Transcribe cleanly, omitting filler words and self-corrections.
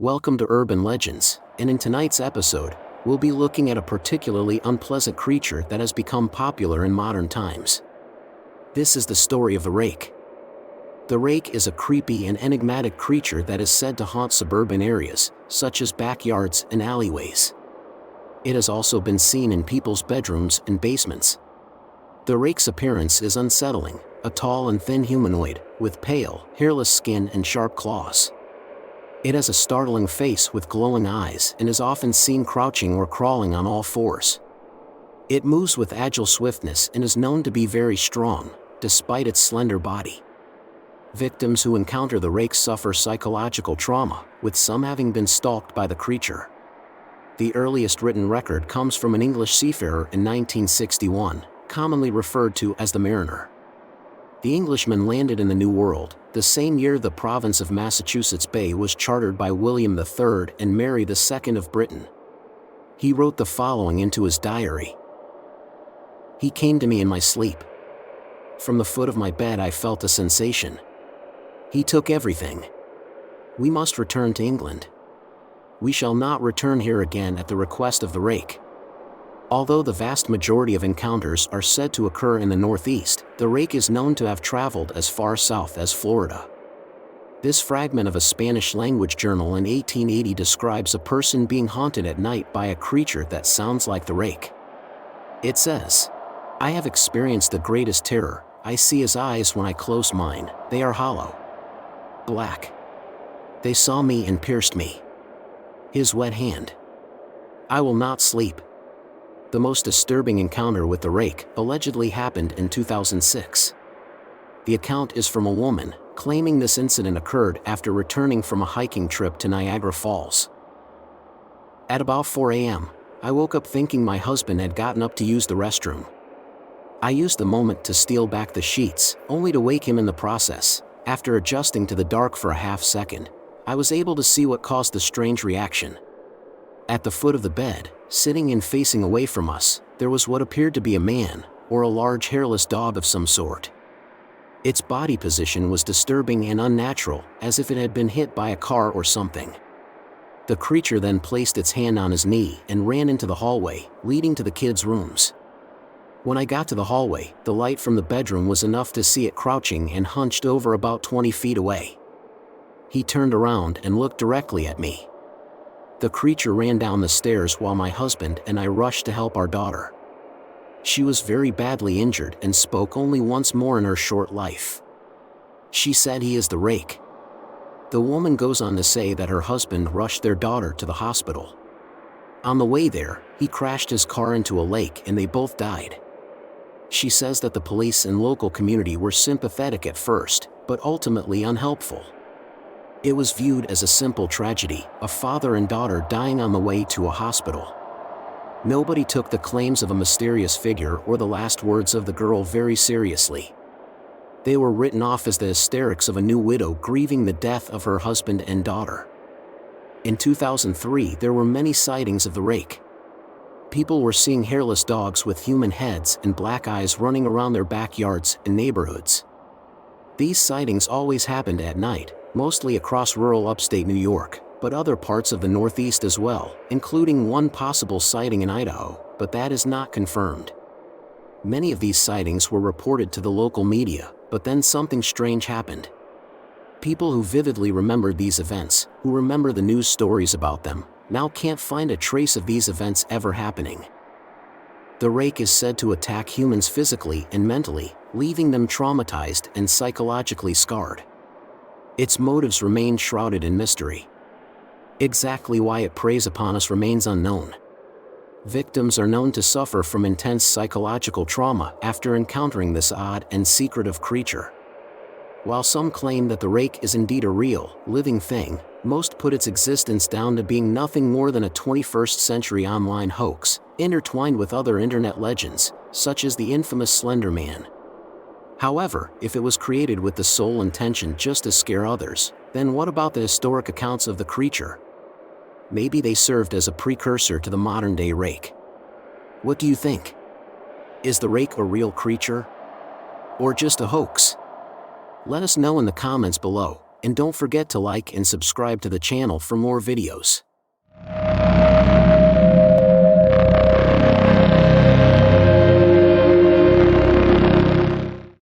Welcome to Urban Legends, and in tonight's episode, we'll be looking at a particularly unpleasant creature that has become popular in modern times. This is the story of the Rake. The Rake is a creepy and enigmatic creature that is said to haunt suburban areas, such as backyards and alleyways. It has also been seen in people's bedrooms and basements. The Rake's appearance is unsettling, a tall and thin humanoid, with pale, hairless skin and sharp claws. It has a startling face with glowing eyes and is often seen crouching or crawling on all fours. It moves with agile swiftness and is known to be very strong, despite its slender body. Victims who encounter the Rake suffer psychological trauma, with some having been stalked by the creature. The earliest written record comes from an English seafarer in 1961, commonly referred to as the Mariner. The Englishman landed in the New World, the same year the province of Massachusetts Bay was chartered by William III and Mary II of Britain. He wrote the following into his diary. "He came to me in my sleep. From the foot of my bed I felt a sensation. He took everything. We must return to England. We shall not return here again at the request of the Rake." Although the vast majority of encounters are said to occur in the Northeast, the Rake is known to have traveled as far south as Florida. This fragment of a Spanish-language journal in 1880 describes a person being haunted at night by a creature that sounds like the Rake. It says, "I have experienced the greatest terror. I see his eyes when I close mine. They are hollow, black. They saw me and pierced me. His wet hand. I will not sleep." The most disturbing encounter with the Rake allegedly happened in 2006. The account is from a woman, claiming this incident occurred after returning from a hiking trip to Niagara Falls. "At about 4 a.m., I woke up thinking my husband had gotten up to use the restroom. I used the moment to steal back the sheets, only to wake him in the process. After adjusting to the dark for a half second, I was able to see what caused the strange reaction. At the foot of the bed, sitting and facing away from us, there was what appeared to be a man, or a large hairless dog of some sort. Its body position was disturbing and unnatural, as if it had been hit by a car or something. The creature then placed its hand on his knee and ran into the hallway, leading to the kids' rooms. When I got to the hallway, the light from the bedroom was enough to see it crouching and hunched over about 20 feet away. He turned around and looked directly at me. The creature ran down the stairs while my husband and I rushed to help our daughter. She was very badly injured and spoke only once more in her short life. She said he is the Rake." The woman goes on to say that her husband rushed their daughter to the hospital. On the way there, he crashed his car into a lake and they both died. She says that the police and local community were sympathetic at first, but ultimately unhelpful. It was viewed as a simple tragedy, a father and daughter dying on the way to a hospital. Nobody took the claims of a mysterious figure or the last words of the girl very seriously. They were written off as the hysterics of a new widow grieving the death of her husband and daughter. In 2003, there were many sightings of the Rake. People were seeing hairless dogs with human heads and black eyes running around their backyards and neighborhoods. These sightings always happened at night, mostly across rural upstate New York, but other parts of the Northeast as well, including one possible sighting in Idaho, but that is not confirmed. Many of these sightings were reported to the local media, but then something strange happened. People who vividly remembered these events, who remember the news stories about them, now can't find a trace of these events ever happening. The Rake is said to attack humans physically and mentally, leaving them traumatized and psychologically scarred. Its motives remain shrouded in mystery. Exactly why it preys upon us remains unknown. Victims are known to suffer from intense psychological trauma after encountering this odd and secretive creature. While some claim that the Rake is indeed a real, living thing, most put its existence down to being nothing more than a 21st century online hoax, intertwined with other internet legends, such as the infamous Slender Man. However, if it was created with the sole intention just to scare others, then what about the historic accounts of the creature? Maybe they served as a precursor to the modern-day Rake. What do you think? Is the Rake a real creature? Or just a hoax? Let us know in the comments below, And don't forget to like and subscribe to the channel for more videos.